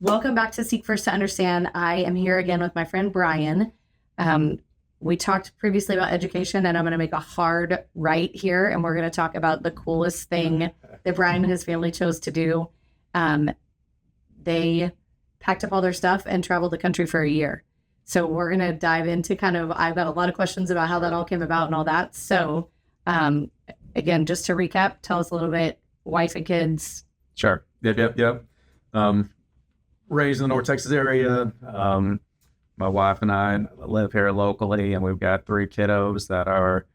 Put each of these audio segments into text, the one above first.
Welcome back to Seek First to Understand. I am here again with my friend Bryan. We talked previously about education, and I'm going to make a hard right here, and we're going to talk about the coolest thing that Bryan and his family chose to do. They packed up all their stuff and traveled the country for a year. So we're going to dive into I've got a lot of questions about how that all came about and all that. So again, just to recap, tell us a little bit, wife and kids. Sure. Yep. Raised in the North Texas area. My wife and I live here locally, and we've got 3 kiddos that are,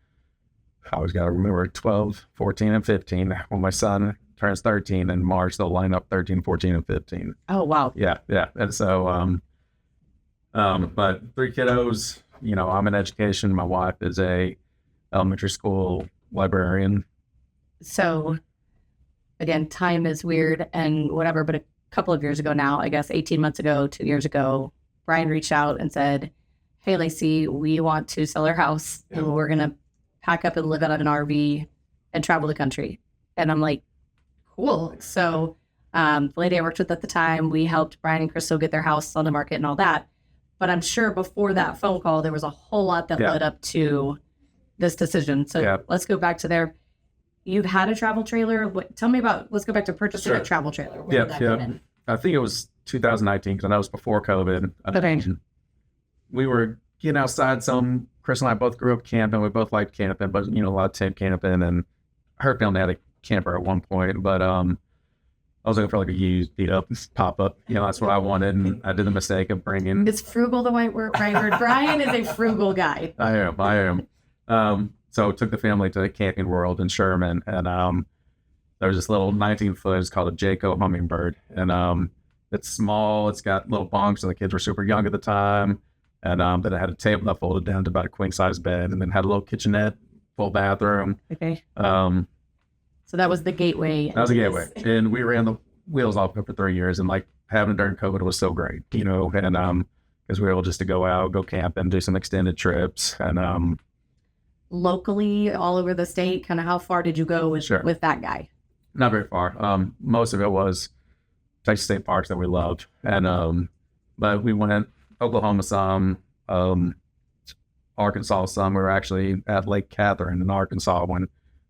I always got to remember, 12, 14, and 15. When my son turns 13 in March, they'll line up 13, 14, and 15. Oh, wow. Yeah. And so, but 3 kiddos, I'm in education. My wife is a elementary school librarian. So, again, time is weird and whatever, but a couple of years ago now, I guess 18 months ago, 2 years ago, Bryan reached out and said, hey, Lacey, we want to sell our house and we're going to pack up and live out of an RV and travel the country. And I'm like, cool. So the lady I worked with at the time, we helped Bryan and Crystal get their house on the market and all that. But I'm sure before that phone call, there was a whole lot that led up to this decision. So let's go back to there. You've had a travel trailer. Tell me about, let's go back to purchasing a travel trailer. I think it was 2019, because I know it was before COVID. Okay. We were getting outside some. Chris and I both grew up camping. We both liked camping, but, a lot of tent camping. And her family had a camper at one point, but I was looking for like a used beat up pop up. That's what I wanted. And I did the mistake of bringing. Is frugal the right word? Bryan is a frugal guy. I am. So took the family to Camping World in Sherman, and there was this little 19-foot, it's called a Jayco hummingbird, and it's small, it's got little bunks, and the kids were super young at the time, and then it had a table that folded down to about a queen-size bed, and then had a little kitchenette, full bathroom. Okay. So that was the gateway. That was the gateway, and we ran the wheels off it for 3 years, and like having it during COVID was so great, and because we were able just to go out, go camp, and do some extended trips, and locally, all over the state, kind of how far did you go with that guy? Not very far. Most of it was Texas state parks that we loved. And but we went Oklahoma some, Arkansas some. We were actually at Lake Catherine in Arkansas when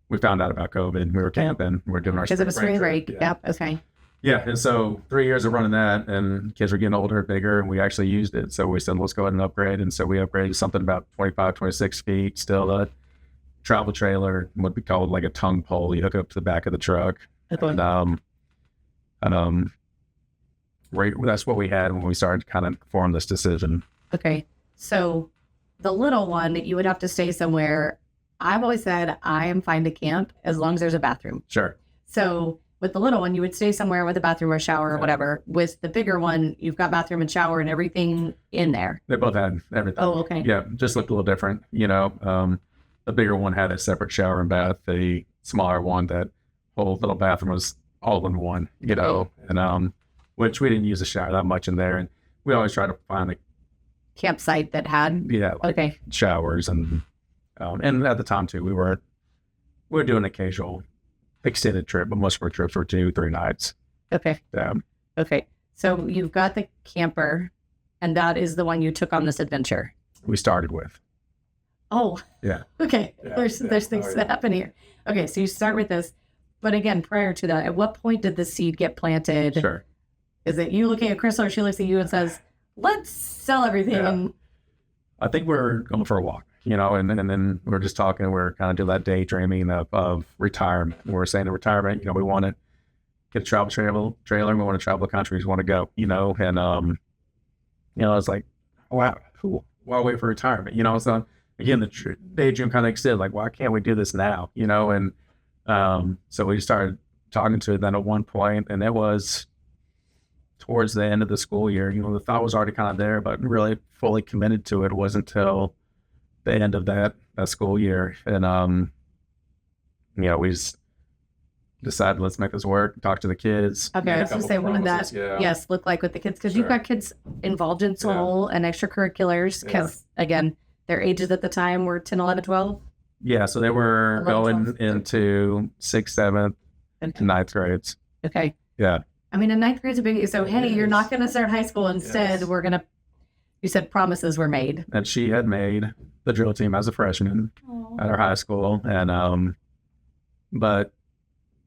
we found out about COVID. We were camping. We were doing our because it was spring break. Yep. Okay. Yeah. And so 3 years of running that, and kids were getting older, bigger, and we actually used it. So we said, let's go ahead and upgrade. And so we upgraded something about 25, 26 feet, still a travel trailer, would be called like a tongue pole. You hook it up to the back of the truck. And that's what we had when we started to kind of form this decision. Okay. So the little one, you would have to stay somewhere. I've always said I am fine to camp as long as there's a bathroom. Sure. So with the little one, you would stay somewhere with a bathroom or shower or whatever. With the bigger one, you've got bathroom and shower and everything in there. They both had everything. Oh, okay. Yeah, just looked a little different. The bigger one had a separate shower and bath. The smaller one, that whole little bathroom was all in one, and which we didn't use a shower that much in there. And we always try to find a campsite that had showers and at the time too, we were doing an occasional extended trip, but most of our trips were 2-3 nights. Okay. Okay. So you've got the camper, and that is the one you took on this adventure. We started with. Oh. Yeah. Okay. Yeah, there's things that happen here. Okay. So you start with this, but again, prior to that, at what point did the seed get planted? Sure. Is it you looking at Crystal, or she looks at you and says, let's sell everything? Yeah. I think we're going for a walk. And then we're just talking, we're kind of doing that daydreaming of retirement. We're saying in retirement, we want to get a travel trailer, and we want to travel the countries, we want to go, and, I was like, wow, cool. Why wait for retirement? So again, the daydream kind of extended, like, why can't we do this now? And so we started talking to it then at one point, and it was towards the end of the school year. The thought was already kind of there, but really fully committed to it wasn't until the end of that school year. And, we just decided, let's make this work, talk to the kids. Okay, I was going to say, what did that, look like with the kids? Because you've got kids involved in school and extracurriculars, because, again, their ages at the time were 10, 11, 12? Yeah, so they were 11, going 12. Into 6th, 7th, and 9th grades. Okay. Yeah. I mean, a ninth grade's a big, so hey, you're not going to start high school. Instead, Yes. we're going to, you said promises were made. And she had made the drill team as a freshman at our high school. And, but,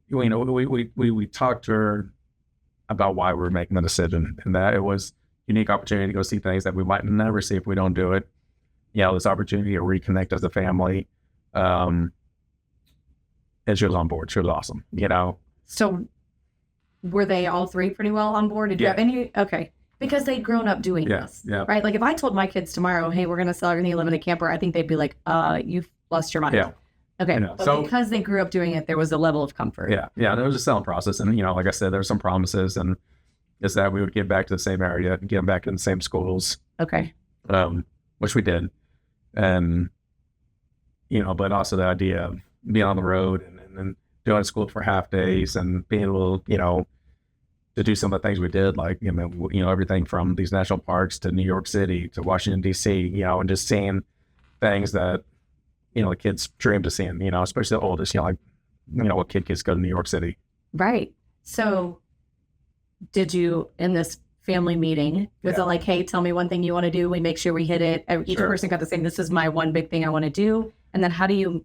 you know, we talked to her about why we were making the decision, and that it was a unique opportunity to go see things that we might never see if we don't do it. You know, this opportunity to reconnect as a family. And she was on board. She was awesome, you know. So were they all three pretty well on board? Did you have any? Okay. Because they'd grown up doing this, right? Like if I told my kids tomorrow, hey, we're going to live in a camper, I think they'd be like, you've lost your mind. Yeah. Okay. You know, but so because they grew up doing it, there was a level of comfort. Yeah. There was a selling process. And, you know, like I said, there were some promises, and is that we would get back to the same area and get back in the same schools. Okay. Which we did. And, you know, but also the idea of being on the road and doing school for half days and being able, you know, to do some of the things we did, like, you know, everything from these national parks to New York City to Washington, D.C., you know, and just seeing things that, you know, the kids dream to seeing, you know, especially the oldest, you know, like, you know, what kid gets to go to New York City. Right. So did you, in this family meeting, was it like, hey, tell me one thing you want to do, we make sure we hit it, each person got the same, this is my one big thing I want to do, and then how do you,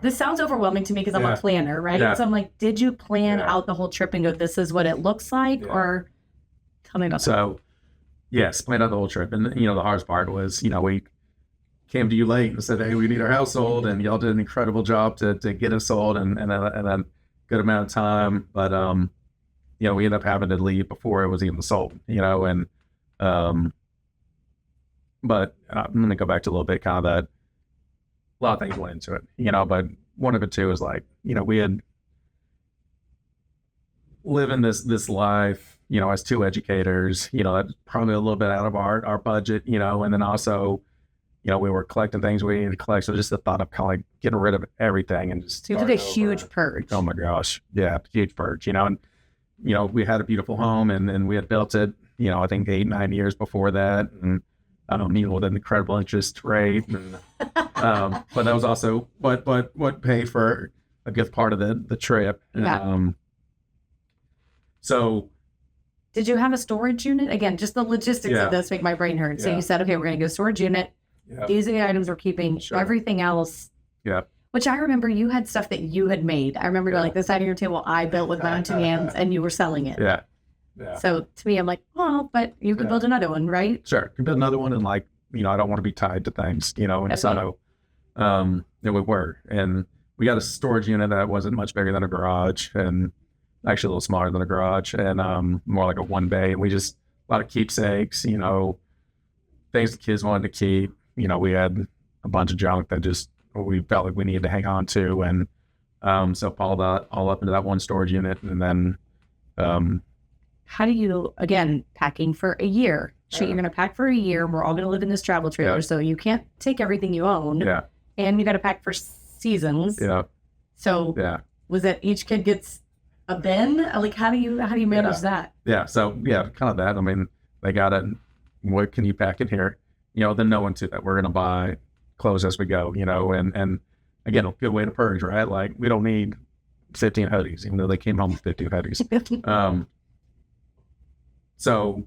this sounds overwhelming to me because I'm a planner, right? So I'm like, did you plan out the whole trip and go, this is what it looks like? Or tell me about that. So yes, planned out the whole trip. And, you know, the hardest part was, you know, we came to you late and said, hey, we need our house sold, and y'all did an incredible job to get us sold and a good amount of time. But, you know, we ended up having to leave before it was even sold, you know, and, but I'm going to go back to a little bit kind of that, a lot of things went into it, you know, but one of it too is like, you know, we had living this life, you know, as two educators, you know, that's probably a little bit out of our budget, you know, and then also, you know, we were collecting things we needed to collect. So just the thought of kind of like getting rid of everything and just. So you did a huge purge. Oh my gosh. Yeah. Huge purge, you know, and, you know, we had a beautiful home and we had built it, you know, I think 8-9 years before that. And, you know, with an incredible interest rate. And, but that was also what paid for a good part of the trip. Yeah. So. Did you have a storage unit? Again, just the logistics of this make my brain hurt. So you said, okay, we're going to go storage unit. Yeah. These are the items we're keeping. Sure. Everything else. Yeah. Which I remember you had stuff that you had made. I remember like this side of your table I built with my own two hands and you were selling it. Yeah. Yeah. So to me, I'm like, oh, but you could build another one, right? Sure. You can build another one, and like, you know, I don't want to be tied to things, you know, and so we were. And we got a storage unit that wasn't much bigger than a garage, and actually a little smaller than a garage, and more like a one bay. And we just, a lot of keepsakes, you know, things the kids wanted to keep. You know, we had a bunch of junk that just we felt like we needed to hang on to. And so piled that all up into that one storage unit. And then how do you, again, packing for a year? You're going to pack for a year. We're all going to live in this travel trailer. So you can't take everything you own. Yeah. And you got to pack for seasons. Yeah. So was it each kid gets a bin? Like, how do you manage that? Yeah. So kind of that. I mean, they got it. What can you pack in here? You know, then knowing too that we're going to buy clothes as we go, you know, and again, a good way to purge, right? Like, we don't need 15 hoodies, even though they came home with 15 hoodies. So,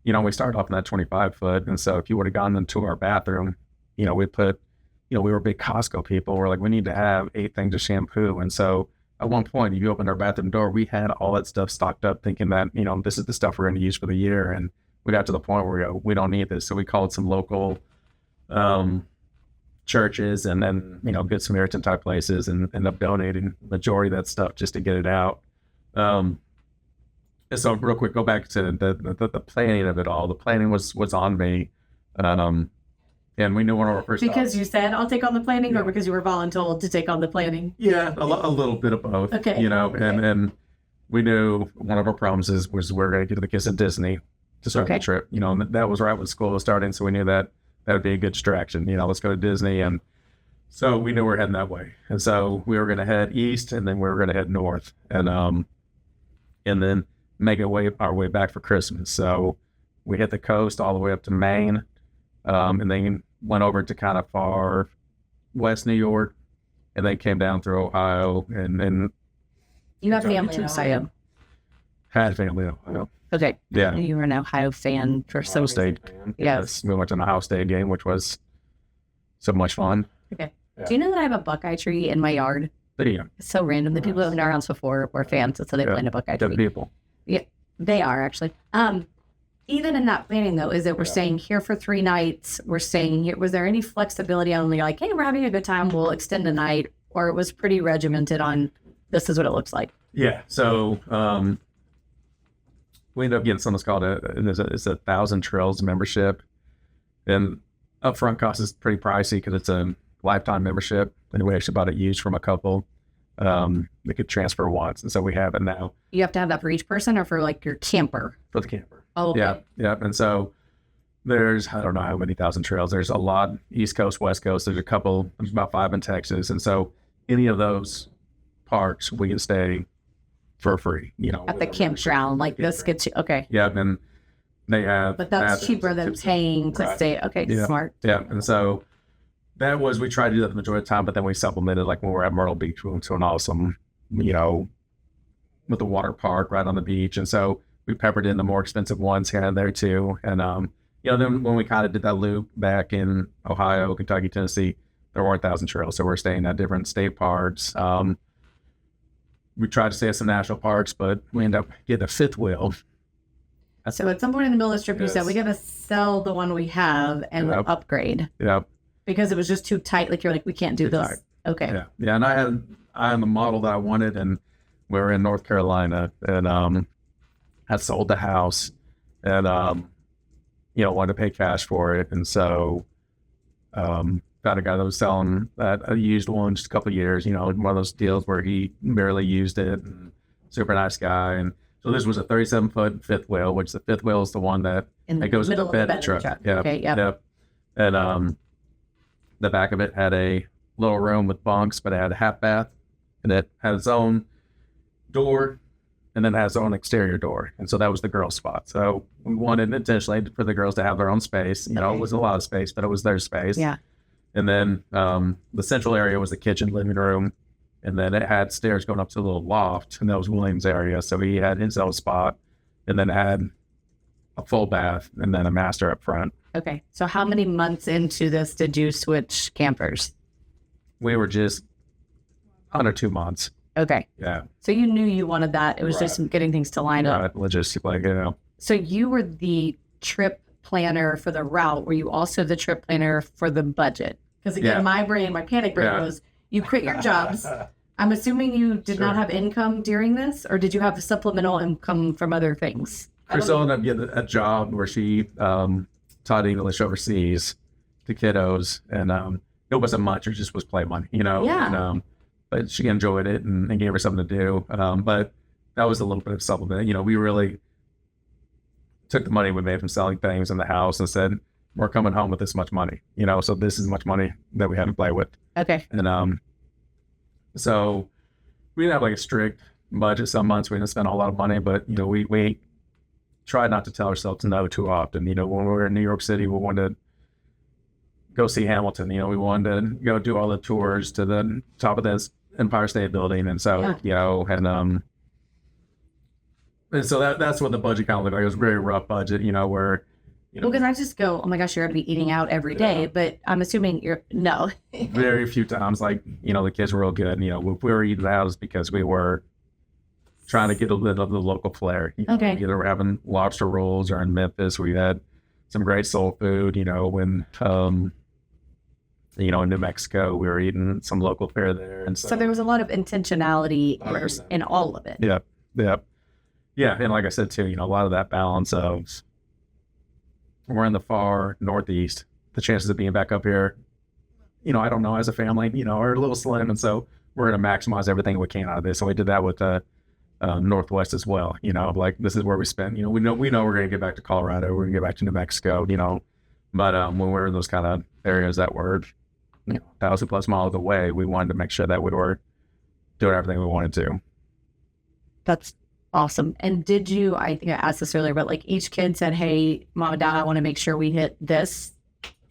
you know, we started off in that 25 foot. And so if you would have gone into our bathroom, you know, we put, you know, we were big Costco people. We're like, we need to have 8 things of shampoo. And so at one point, if you opened our bathroom door, we had all that stuff stocked up, thinking that, you know, this is the stuff we're going to use for the year. And we got to the point where we go, we don't need this. So we called some local churches and then, you know, Good Samaritan type places, and end up donating the majority of that stuff just to get it out. And so real quick, go back to the planning of it all. The planning was on me. And we knew one of our first because you said I'll take on the planning, or because you were voluntold to take on the planning? Yeah, a little bit of both. Okay. You know, okay. And we knew one of our promises was we're going to get to the kids at Disney to start the trip. You know, and that was right when school was starting, so we knew that would be a good distraction. You know, let's go to Disney, and so we knew we were heading that way. And so we were going to head east, and then we were going to head north, and then make our way back for Christmas. So we hit the coast all the way up to Maine, and then went over to kind of far west New York, and then came down through Ohio, and you have family in Ohio. Had family in Ohio. Okay. Yeah. You were an Ohio fan for Ohio some State. Yes. We went to an Ohio State game, which was so much fun. Okay. Yeah. Do you know that I have a Buckeye tree in my yard? Yeah. It's so random. The people who have been in our house before were fans, and so they planted a Buckeye tree. Good people. Yeah, they are actually. Even in that planning though, is that we're staying here for 3 nights. We're staying here. Was there any flexibility on like, hey, we're having a good time, we'll extend a night, or it was pretty regimented on this is what it looks like? Yeah. So we ended up getting something that's called it's a 1,000 Trails membership, and upfront cost is pretty pricey because it's a lifetime membership, and we actually bought it used from a couple. They could transfer once, and so we have it now. You have to have that for each person, or for like your camper? For the camper. Oh, okay. Yeah. And so there's, I don't know how many 1,000 trails. There's a lot, East Coast, West Coast. There's about 5 in Texas. And so any of those parks, we can stay for free, At the campground, like this gets you, okay. Yeah, and they have. But that's cheaper than paying to stay. Okay, yeah. Smart. Yeah, and so we tried to do that the majority of the time, but then we supplemented, like when we were at Myrtle Beach, we went to an awesome, with the water park right on the beach. And so we peppered in the more expensive ones here and there too. And, then when we kind of did that loop back in Ohio, Kentucky, Tennessee, there weren't 1,000 trails. So we're staying at different state parks. We tried to stay at some national parks, but we ended up getting a fifth wheel. So at some point in the middle of the trip, you said, we got to sell the one we have and we'll upgrade. Yep. Because it was just too tight. Like, you're like, we can't do this. Tight. Okay. Yeah. And I had the model that I wanted, and we were in North Carolina, and had sold the house, and wanted to pay cash for it. And so found a guy that was selling a used one just a couple of years, one of those deals where he barely used it, and super nice guy. And so this was a 37-foot fifth wheel, which the fifth wheel is the one that goes in the bed truck. Yeah. Okay, yep. And the back of it had a little room with bunks, but it had a half bath, and it had its own door, and then has its own exterior door. And so that was the girls' spot. So we wanted intentionally for the girls to have their own space. It was a lot of space, but it was their space. Yeah. And then the central area was the kitchen, living room. And then it had stairs going up to the little loft, and that was William's area. So he had his own spot, and then had a full bath, and then a master up front. Okay. So how many months into this did you switch campers? We were just under 2 months. Okay. Yeah. So you knew you wanted that. It was just getting things to line up. Logistically, So you were the trip planner for the route. Were you also the trip planner for the budget? Because again, my panic brain was, you quit your jobs. I'm assuming you did not have income during this, or did you have supplemental income from other things? Crystal ended up getting a job where she taught English overseas to kiddos, and it wasn't much. It just was play money, Yeah. And, but she enjoyed it and gave her something to do. But that was a little bit of supplement. We really took the money we made from selling things in the house and said, we're coming home with this much money, so this is much money that we had to play with. Okay. And so we didn't have like a strict budget. Some months we didn't spend a whole lot of money, but, we tried not to tell ourselves no too often. When we were in New York City, we wanted to go see Hamilton. We wanted to go do all the tours to the top of this Empire State Building. And so, and so that's what the budget kind of looked like. It was a very rough budget, where, well, because I just go, oh my gosh, you're going to be eating out every day, but I'm assuming no. Very few times, like, the kids were real good. If we were eating out, it's because we were trying to get a little of the local flair. Okay. Either we're having lobster rolls, or in Memphis, we had some great soul food, when, in New Mexico, we were eating some local fare there. And so there was a lot of intentionality in all of it. Yeah. And like I said, too, a lot of that balance of, we're in the far Northeast, the chances of being back up here, I don't know, as a family, are a little slim. And so we're going to maximize everything we can out of this. So we did that with the Northwest as well. Like, this is where we spend, we know we're going to get back to Colorado. We're going to get back to New Mexico, but when we're in those kind of areas that were 1,000+ miles away, we wanted to make sure that we were doing everything we wanted to. That's awesome. And did you, I think I asked this earlier, but like each kid said, hey, Mom and Dad, I want to make sure we hit this.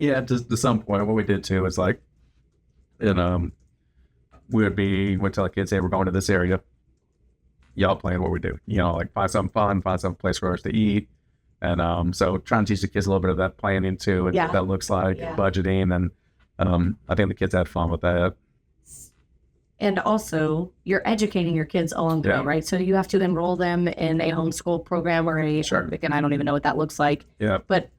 Yeah, to some point, what we did too is like, we'd tell the kids, hey, we're going to this area. y'all plan what we do. You know, like find something fun, find some place for us to eat. And so trying to teach the kids a little bit of that planning too, and what that looks like, and budgeting. And I think the kids had fun with that. And also, you're educating your kids along the way, right? So you have to enroll them in a homeschool program or again, I don't even know what that looks like. Yeah. But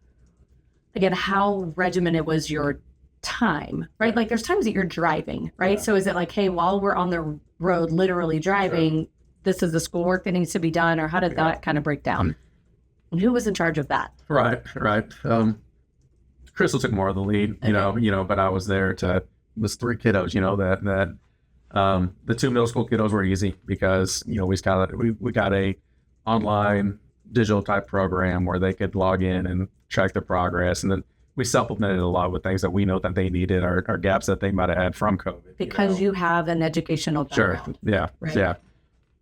again, how regimented was your time, right? Like there's times that you're driving, right? So is it like, hey, while we're on the road, literally driving, this is the schoolwork that needs to be done? Or how did that kind of break down? And who was in charge of that? Right. Crystal took more of the lead, you know, but I was there was 3 kiddos, you know, that the 2 middle school kiddos were easy because, you know, we got a online digital type program where they could log in and track their progress. And then we supplemented a lot with things that we know that they needed or gaps that they might have had from COVID. Because you have an educational background. Sure. Yeah. Right? Yeah.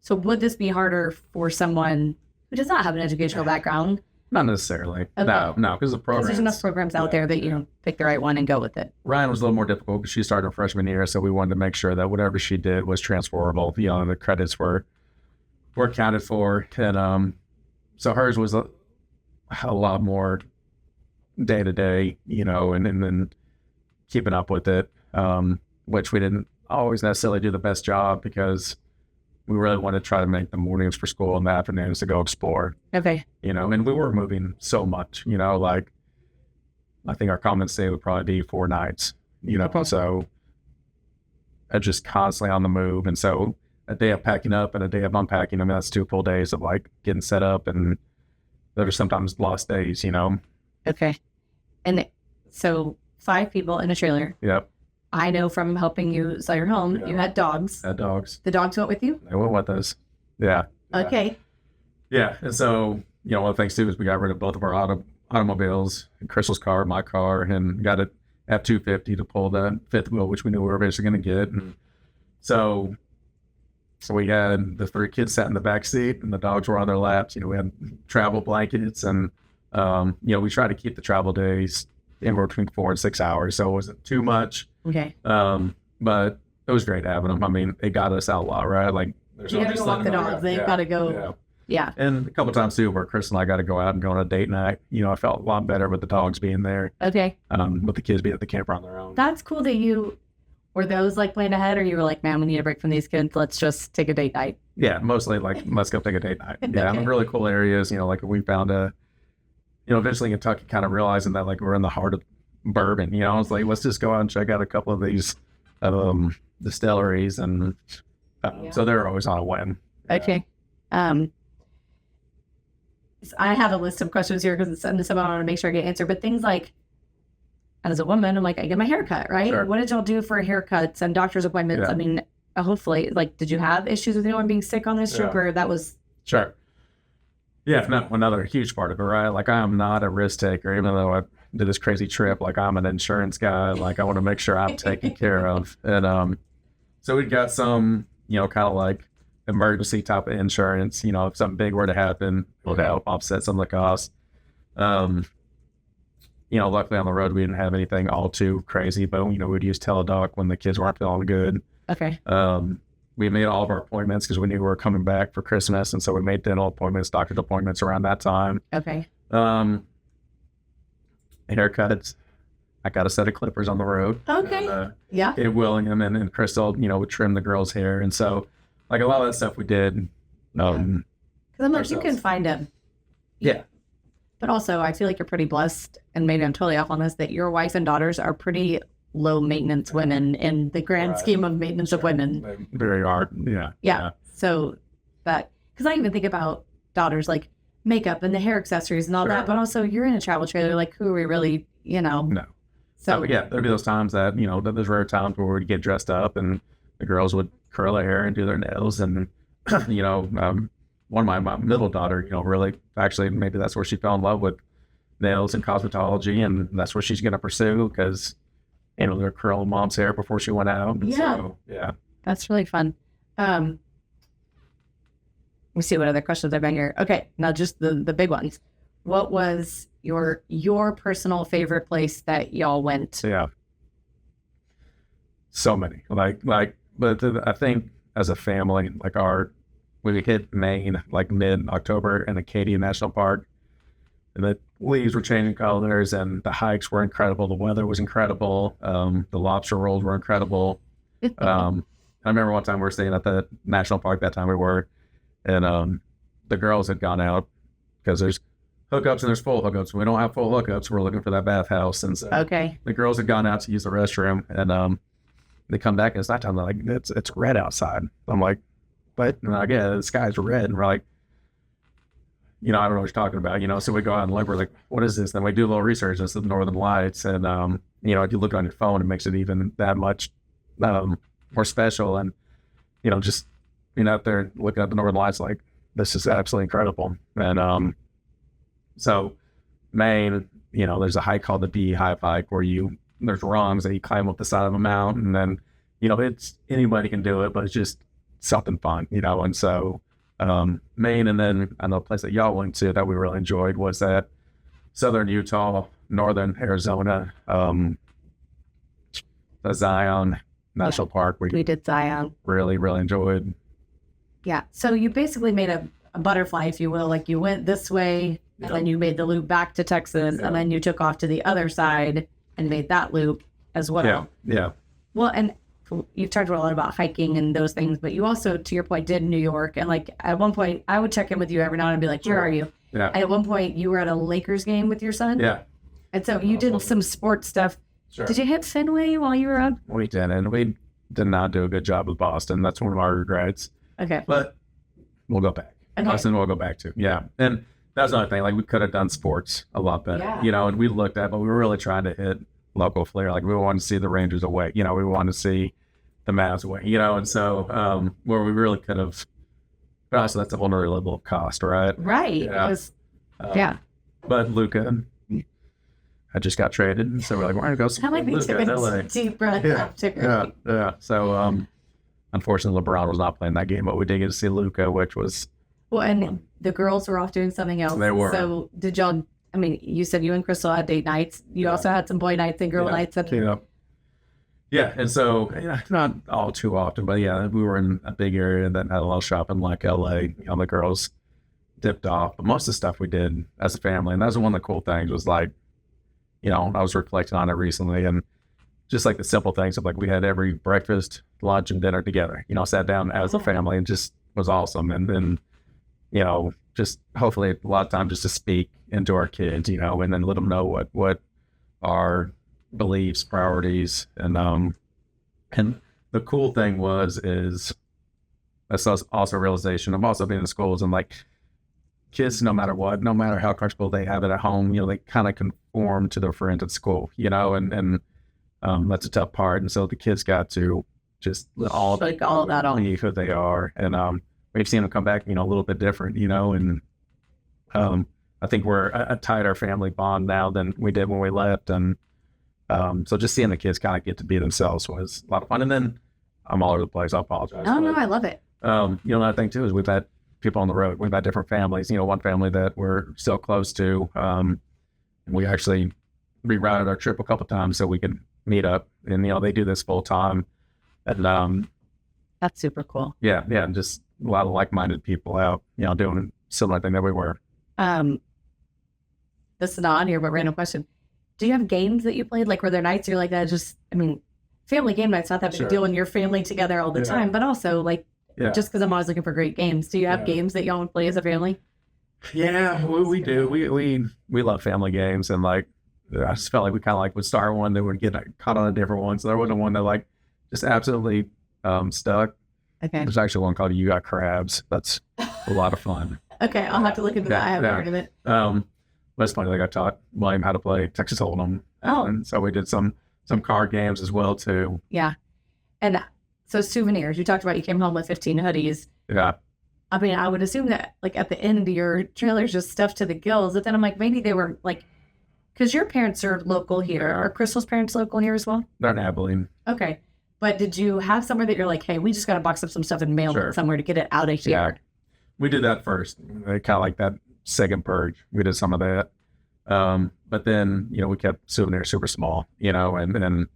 So would this be harder for someone who does not have an educational background? Not necessarily. Okay. No, because the program. There's enough programs out there that you pick the right one and go with it. Ryan was a little more difficult because she started her freshman year, so we wanted to make sure that whatever she did was transferable. You know, the credits were accounted for, and so hers was a lot more day to day, you know, and then keeping up with it, which we didn't always necessarily do the best job because we really wanted to try to make the mornings for school and the afternoons to go explore. Okay. You know, and we were moving so much, you know, like I think our common stay would probably be 4 nights, you know, so just constantly on the move. And so a day of packing up and a day of unpacking, I mean, that's 2 full days of like getting set up, and there's sometimes lost days, you know. Okay. And so 5 people in a trailer. Yep. I know from helping you sell your home, you had dogs. Had dogs. The dogs went with you? They went with us. Yeah. Okay. Yeah. And so, you know, one of the things too is we got rid of both of our automobiles, Crystal's car, my car, and got it F-250 to pull the 5th wheel, which we knew we were eventually going to get. And so we had the 3 kids sat in the back seat and the dogs were on their laps. You know, we had travel blankets, and, you know, we tried to keep the travel days anywhere between 4 and 6 hours. So it wasn't too much. Okay. But it was great having them. I mean, it got us out a lot, right? Like, there's you got to walk the dogs. They've got to go. Yeah. And a couple times too, where Chris and I got to go out and go on a date night. You know, I felt a lot better with the dogs being there. Okay. With the kids being at the camper on their own. That's cool that you were those like planned ahead, or you were like, man, we need a break from these kids. Let's just take a date night. Yeah, mostly like, let's go take a date night. Yeah, in really cool areas. You know, like we found eventually in Kentucky, kind of realizing that like we're in the heart of bourbon. You know, I was like, let's just go out and check out a couple of these distilleries, and so they're always on a win. Okay. I have a list of questions here because some I want to make sure I get answered, but things like, as a woman, I'm like, I get my hair cut, right? Sure. What did y'all do for haircuts and doctor's appointments? I mean, hopefully, like, did you have issues with anyone being sick on this trip, or that was? Sure. Yeah, another huge part of it, right? Like, I am not a risk taker, even though I did this crazy trip. Like, I'm an insurance guy. Like, I want to make sure I'm taken care of. And so we got some, you know, kind of like emergency type of insurance. You know, if something big were to happen, it would help offset some of the costs. You know, luckily on the road, we didn't have anything all too crazy, but, you know, we'd use Teladoc when the kids weren't feeling good. Okay. We made all of our appointments because we knew we were coming back for Christmas. And so we made dental appointments, doctor's appointments around that time. Okay. Haircuts. I got a set of clippers on the road. Okay. And, Kate Willingham and Crystal, you know, would trim the girls' hair. And so, like, a lot of that stuff we did. Because I'm like, you can find them. Yeah. But also, I feel like you're pretty blessed, and maybe I'm totally off on this, that your wife and daughters are pretty low maintenance women in the grand scheme of maintenance of women. They very hard. Yeah. So that, because I even think about daughters like makeup and the hair accessories and all that, but also you're in a travel trailer. Like, who are we really, you know? No. So yeah, there'd be those times that, you know, there's rare times where we'd get dressed up and the girls would curl their hair and do their nails. And, you know, one of my middle daughter, you know, really, actually, maybe that's where she fell in love with nails and cosmetology, and that's what she's going to pursue because, you know, they're curling mom's hair before she went out. And so, that's really fun. Let me see what other questions I've got here. Okay, now just the big ones. What was your personal favorite place that y'all went? Yeah. So many. But I think as a family, like our we hit Maine like mid-October in Acadia National Park, and the leaves were changing colors, and the hikes were incredible. The weather was incredible. The lobster rolls were incredible. I remember one time we were staying at the national park that time we were, and the girls had gone out because there's hookups and there's full hookups. We don't have full hookups. We're looking for that bathhouse. And so the girls had gone out to use the restroom, and they come back and it's nighttime. They're like, it's red outside. I'm like, but again, the sky's red. And we're like, I don't know what you're talking about, so we go out and look, we're like, what is this? Then we do a little research. It's the Northern Lights. And, if you look on your phone, it makes it even that much more special. And, just being out there looking at the Northern Lights, like, this is absolutely incredible. And so Maine, there's a hike called the Beehive Hike where there's rungs that you climb up the side of a mountain, and it's anybody can do it, but it's just something fun, and so Maine, and then I know a place that y'all went to that we really enjoyed was that southern Utah, northern Arizona, the Zion National Park. We did Zion. Really, really enjoyed. Yeah. So you basically made a butterfly, if you will. Like you went this way, and then you made the loop back to Texas, and then you took off to the other side and made that loop as well. Yeah. Well, and you've talked a lot about hiking and those things, but you also, to your point, did New York. And like at one point, I would check in with you every now and then and be like, where are you? Yeah. And at one point, you were at a Lakers game with your son. Yeah. And so you did some sports stuff. Sure. Did you hit Fenway while you were up? We did, and we did not do a good job with Boston. That's one of our regrets. Okay. But we'll go back. Okay. Boston we'll go back to. Yeah. And that's another thing. Like, we could have done sports a lot better, and we looked at, but we were really trying to hit local flair. Like, we wanted to see the Rangers away. We wanted to see the Mavs away, and so where we really could have, so that's a whole other level of cost, right? Right. Yeah. But Luka, I just got traded, and so we're like, we're going to go see Luka in LA. Deep breath. Yeah. So, unfortunately, LeBron was not playing that game, but we did get to see Luka, which was and the girls were off doing something else. They were. So did y'all? I mean, you said you and Crystal had date nights. You also had some boy nights and girl nights. Yeah, and so not all too often, but we were in a big area that had a lot of shopping, like LA. The girls dipped off, but most of the stuff we did as a family, and that was one of the cool things. Was like, I was reflecting on it recently, and just like the simple things of like we had every breakfast, lunch, and dinner together. Sat down as a family, and just was awesome. And then, just hopefully a lot of time just to speak into our kids, and then let them know what our beliefs, priorities, and the cool thing is that's also a realization of also being in schools, and like kids, no matter what, no matter how comfortable they have it at home, they kind of conform to their friends at school, and that's a tough part. And so the kids got to just all that on who they are, and we've seen them come back, a little bit different, and I think we're a tighter family bond now than we did when we left, and so just seeing the kids kind of get to be themselves was a lot of fun. And then I'm all over the place. I apologize. Oh, no, I love it. Another thing too is we've had people on the road. We've had different families. One family that we're still close to. And we actually rerouted our trip a couple of times so we could meet up. And they do this full time. And that's super cool. Yeah, and just a lot of like-minded people out, doing a similar thing that we were. This is not on here, but random question. Do you have games that you played? Like, were there nights you're like that? Family game night's not that big a deal when you're family together all the time, but also just because I'm always looking for great games. Do you have games that y'all play as a family? Yeah, we do. We love family games, and I just felt like we kind of would start one that would get caught on a different one. So there wasn't one that just absolutely stuck. Okay. There's actually one called You Got Crabs. That's a lot of fun. Okay, I'll have to look into that. I haven't heard of it. But it's funny, I taught William how to play Texas Hold'em. Oh. And so we did some card games as well, too. Yeah. And so souvenirs, you talked about you came home with 15 hoodies. Yeah. I mean, I would assume that at the end your trailer's just stuffed to the gills, but then I'm like, maybe they were because your parents are local here. Are Crystal's parents local here as well? They're in Abilene. Okay. But did you have somewhere that you're like, hey, we just got to box up some stuff and mail it somewhere to get it out of here? Yeah. We did that first. Kind of like that second purge. We did some of that. But then, we kept souvenirs super small, and then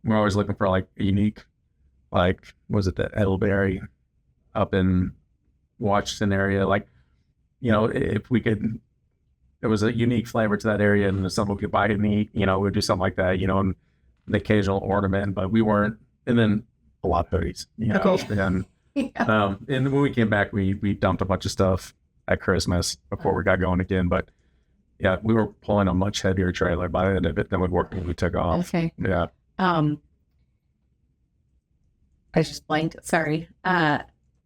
we're always looking for a unique, was it the Edelberry up in watched an area like, if we could, there was a unique flavor to that area and someone could buy it and eat, we'd do something like that, and the occasional ornament, but we weren't. And then a lot of hoodies, and and when we came back, we dumped a bunch of stuff at Christmas before we got going again. But yeah, we were pulling a much heavier trailer by the end of it than we took off. Okay. Yeah. I just blanked. Sorry.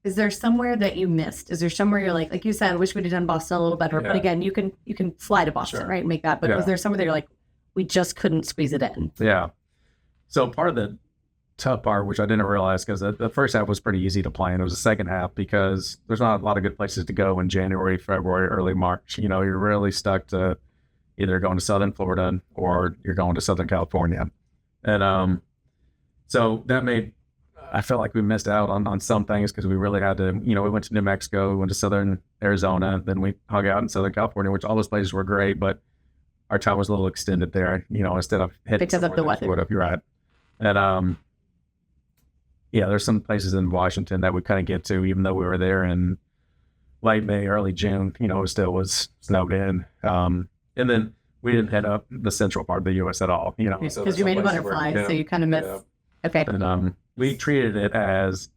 Is there somewhere that you missed? Is there somewhere you're like you said, wish we'd have done Boston a little better, but again, you can fly to Boston, right? And make that. But was there somewhere that you're like, we just couldn't squeeze it in? Yeah. So part of the tough part, which I didn't realize, because the first half was pretty easy to plan. It was the second half because there's not a lot of good places to go in January, February, early March. You're really stuck to either going to Southern Florida or you're going to Southern California. And so that made, I felt like we missed out on some things because we really had to, we went to New Mexico, we went to Southern Arizona, then we hung out in Southern California, which all those places were great, but our time was a little extended there, instead of hitting because of the weather. You're right. And there's some places in Washington that we couldn't get to, even though we were there in late May, early June. It still was snowed in. And then we didn't head up the central part of the U.S. at all. Because you made a butterfly, so you kind of missed. Yeah. Okay. And we treated it as,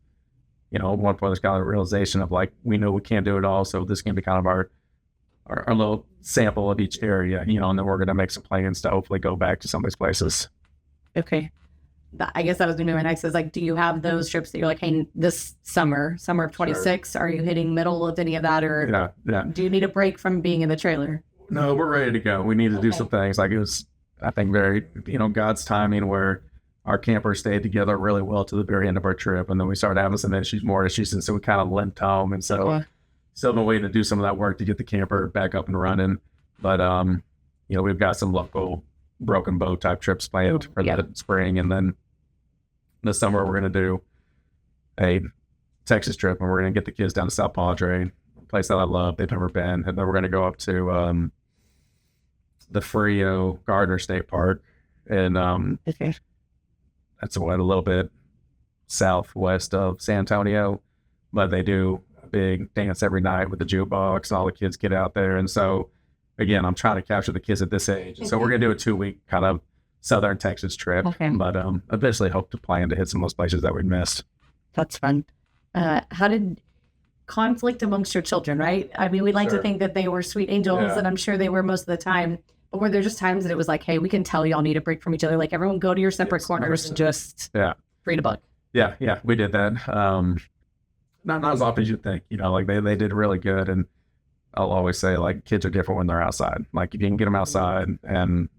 at one point there's kind of a realization of like, we know we can't do it all, so this can be kind of our little sample of each area, and then we're going to make some plans to hopefully go back to some of these places. Okay. I guess that was going to be my next is like, do you have those trips that you're like, hey, this summer of 26, are you hitting middle of any of that? Or do you need a break from being in the trailer? No, we're ready to go. We need to do some things. Like it was, I think, very, God's timing where our campers stayed together really well to the very end of our trip. And then we started having some more issues. And so we kind of limped home. And so still no way to do some of that work to get the camper back up and running. But, we've got some local broken bow type trips planned for the spring. And then this summer, we're going to do a Texas trip, and we're going to get the kids down to South Padre, a place that I love. They've never been. And then we're going to go up to the Frio Gardner State Park. And that's a little bit southwest of San Antonio. But they do a big dance every night with the jukebox, and all the kids get out there. And so, again, I'm trying to capture the kids at this age. And so we're going to do a 2-week kind of Southern Texas trip, but eventually hope to plan to hit some of those places that we missed. That's fun. How did conflict amongst your children, right? I mean, we like to think that they were sweet angels, and I'm sure they were most of the time, but were there just times that it was like, hey, we can tell y'all need a break from each other, like everyone go to your separate corners and just read a book? Yeah, we did that. Not as often as you'd think, like they did really good. And I'll always say, like, kids are different when they're outside. Like if you can get them outside and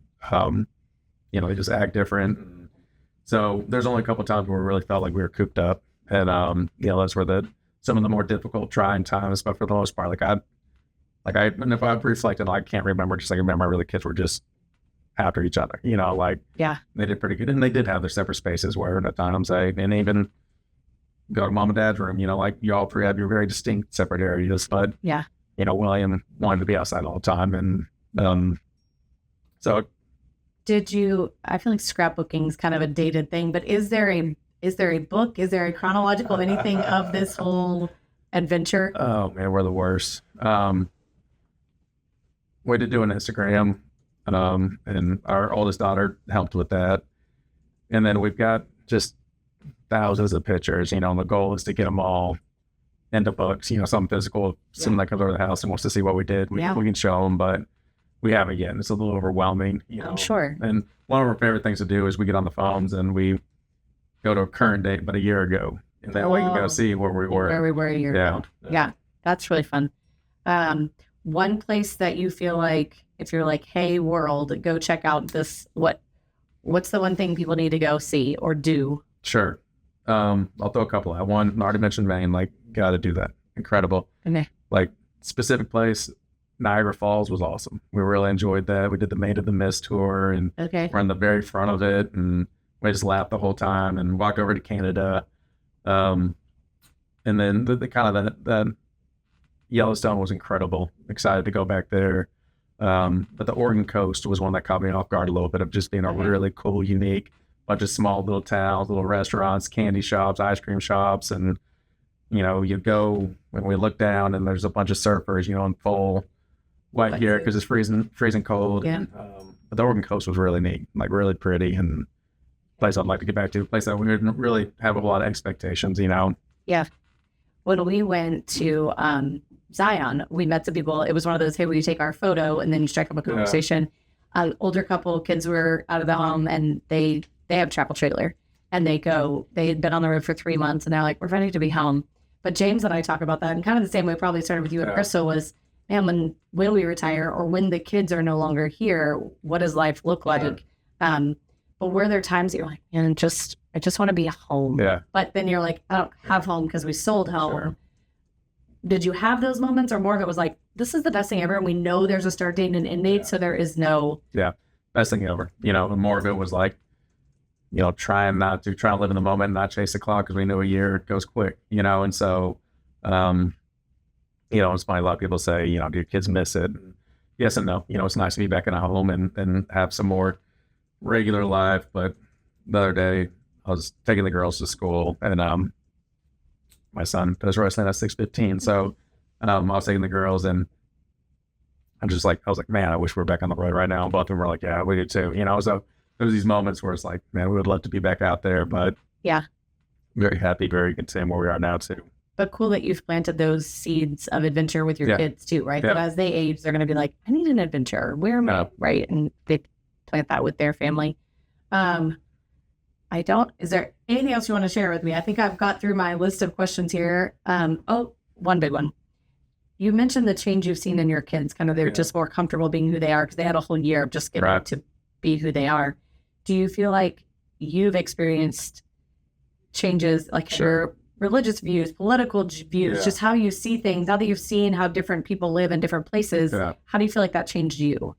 they just act different. So there's only a couple of times where we really felt like we were cooped up. And, those were some of the more difficult trying times. But for the most part, and if I've reflected, I can't remember, just like I remember the kids were just after each other, they did pretty good. And they did have their separate spaces where at times and even go to mom and dad's room, like you all three have your very distinct separate areas. But, William wanted to be outside all the time. And so I feel like scrapbooking is kind of a dated thing, but is there a book? Is there a chronological anything of this whole adventure? Oh man, we're the worst. We did do an Instagram, and our oldest daughter helped with that. And then we've got just thousands of pictures, and the goal is to get them all into books, some physical, someone that comes over the house and wants to see what we did. We can show them, but we haven't yet. It's a little overwhelming, I'm sure. And one of our favorite things to do is we get on the phones and we go to a current date, but a year ago. And then we can go see where we were. Where we were a year ago. Yeah, that's really fun. One place that you feel like, if you're like, hey, world, go check out this, what's the one thing people need to go see or do? Sure. I'll throw a couple out. One, I already mentioned Maine, got to do that. Incredible. Okay. Specific place, Niagara Falls was awesome. We really enjoyed that. We did the Maid of the Mist tour, and we're in the very front of it, and we just laughed the whole time and walked over to Canada. And then the kind of the Yellowstone was incredible. Excited to go back there. But the Oregon coast was one that caught me off guard a little bit, of just being a really cool, unique bunch of small little towns, little restaurants, candy shops, ice cream shops, and you go when we look down and there's a bunch of surfers, in full white gear because it's freezing cold. Yeah. But the Oregon coast was really neat, like really pretty, and a place I'd like to get back to, a place that we didn't really have a lot of expectations, Yeah. When we went to Zion, we met some people. It was one of those, hey, will you take our photo? And then you strike up a conversation. Older couple, kids were out of the home, and they have a travel trailer. And they had been on the road for 3 months, and they're like, we're ready to be home. But James and I talk about that, and kind of the same way probably started with you and Crystal was, man, when we retire or when the kids are no longer here, what does life look like? But were there times that you're like, man, I just want to be home. Yeah. But then you're like, I don't have home because we sold home. Sure. Did you have those moments, or more of it was like, this is the best thing ever, and we know there's a start date and an end date, so there is no... Yeah, best thing ever. And more of it was like, trying to live in the moment and not chase the clock, because we knew a year goes quick, and so, it's funny, a lot of people say, do your kids miss it? Yes and no. It's nice to be back in a home and have some more regular life, but the other day, I was taking the girls to school, and my son does wrestling at 6:15. So I was taking the girls, and I was like, man, I wish we were back on the road right now. And both of them were like, yeah, we do too. So there was these moments where it's like, man, we would love to be back out there, but yeah, very happy, very content where we are now too. But cool that you've planted those seeds of adventure with your kids too, right? But as they age, they're going to be like, I need an adventure. Where am I? Right. And they plant that with their family. Is there anything else you want to share with me? I think I've got through my list of questions here. One big one. You mentioned the change you've seen in your kids, kind of they're just more comfortable being who they are because they had a whole year of just getting to be who they are. Do you feel like you've experienced changes, like your religious views, political views, just how you see things, now that you've seen how different people live in different places, how do you feel like that changed you?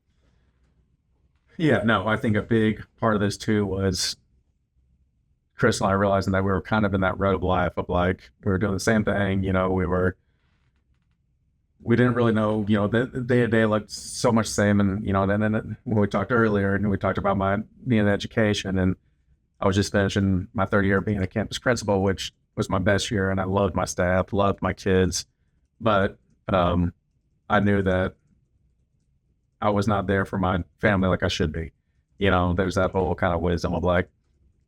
Yeah, no, I think a big part of this too was Chris and I realizing that we were kind of in that road of life of like, we were doing the same thing, we didn't really know, the day-to-day looked so much the same. And, then when we talked earlier and we talked about my being in education, and I was just finishing my third year being a campus principal, which was my best year. And I loved my staff, loved my kids. But I knew that I was not there for my family like I should be. There's that whole kind of wisdom of like,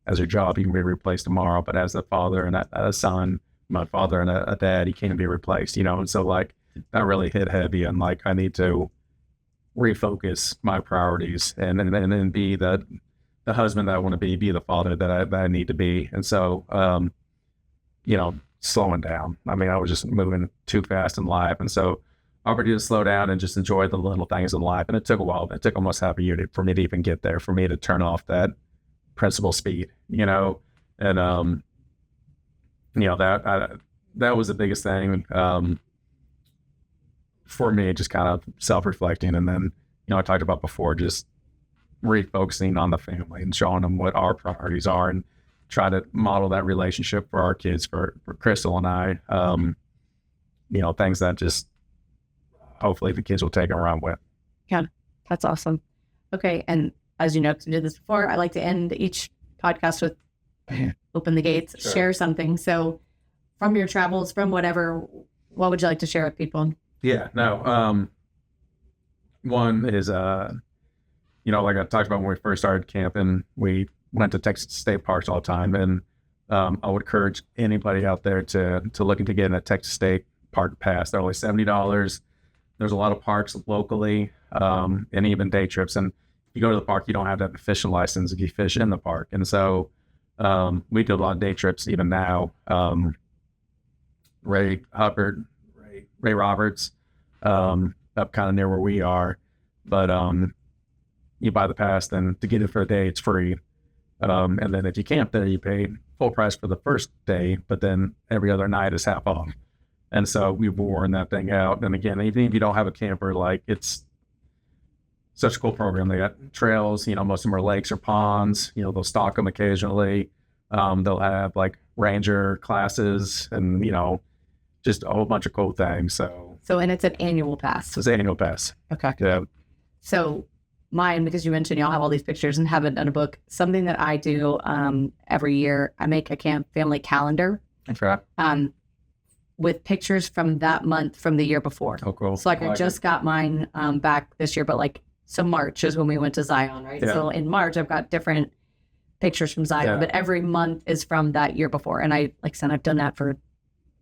as your job, you can be replaced tomorrow, but as a father and a son, my father and a dad, he can't be replaced, and so like that really hit heavy, and like I need to refocus my priorities and then be the husband that I want to be the father that I need to be. And so, slowing down. I mean, I was just moving too fast in life, and so opportunity to slow down and just enjoy the little things in life. And it took a while. It took almost half a year for me to even get there, for me to turn off that principal speed, and that was the biggest thing for me, just kind of self-reflecting. And then, I talked about before, just refocusing on the family and showing them what our priorities are and try to model that relationship for our kids, for Crystal and I, things that just hopefully the kids will take and run with. Yeah, that's awesome. Okay. And as you know, because we did this before, I like to end each podcast with open the gates, share something. So from your travels, from whatever, what would you like to share with people? Yeah, no. One is, like I talked about when we first started camping, we went to Texas state parks all the time. And I would encourage anybody out there to look into getting a Texas state park pass. They're only $70. There's a lot of parks locally, and even day trips. And you go to the park, you don't have to have a fishing license if you fish in the park. And so we do a lot of day trips even now. Ray Roberts, up kind of near where we are. But you buy the pass, then to get it for a day, it's free. And then if you camp there, you pay full price for the first day, but then every other night is half off. And so we've worn that thing out. And again, even if you don't have a camper, like it's such a cool program. They got trails, most of them are lakes or ponds, they'll stock them occasionally. They'll have like ranger classes and, just a whole bunch of cool things. So and it's an annual pass. It's an annual pass. Okay. Yeah. So mine, because you mentioned y'all have all these pictures and haven't done a book, something that I do every year, I make a camp family calendar. Okay. with pictures from that month from the year before. Oh, cool. So like I just got mine back this year, but like, so March is when we went to Zion, right? Yeah. So in March, I've got different pictures from Zion, Yeah. but every month is from that year before. And I, like I said, I've done that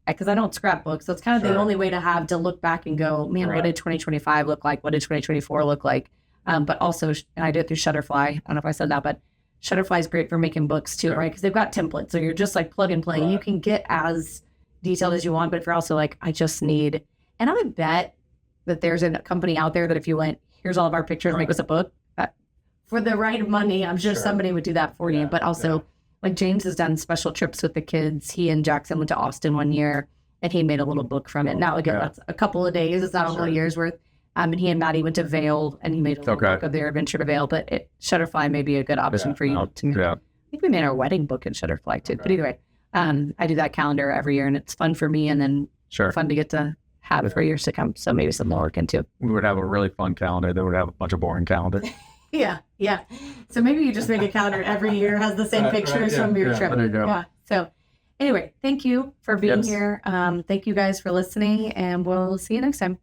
because I don't scrapbook. So it's kind of the only way to look back and go, man, what did 2025 look like? What did 2024 look like? But also, and I did it through Shutterfly. I don't know if I said that, but Shutterfly is great for making books too, right? Because they've got templates. So you're just like plug and play. You can get as detailed as you want, but if you're also like, I just need, and I would bet that there's a company out there that if you went, here's all of our pictures, make us a book, for the right money, I'm sure somebody would do that for you. But also, like James has done special trips with the kids. He and Jackson went to Austin one year, and he made a little book from it. Now, again, that's a couple of days. It's not a whole year's worth. And he and Maddie went to Vail, and he made a little book of their adventure to Vail. But Shutterfly may be a good option for you. I think we made our wedding book in Shutterfly too. But either way, I do that calendar every year, and it's fun for me, and then fun to get to have it for years to come. So maybe something to look into. We would have a really fun calendar. Then we'd have a bunch of boring calendar. Yeah. So maybe you just make a calendar every year, has the same pictures from your trip. There you go. Yeah. So anyway, thank you for being here. Thank you guys for listening, and we'll see you next time.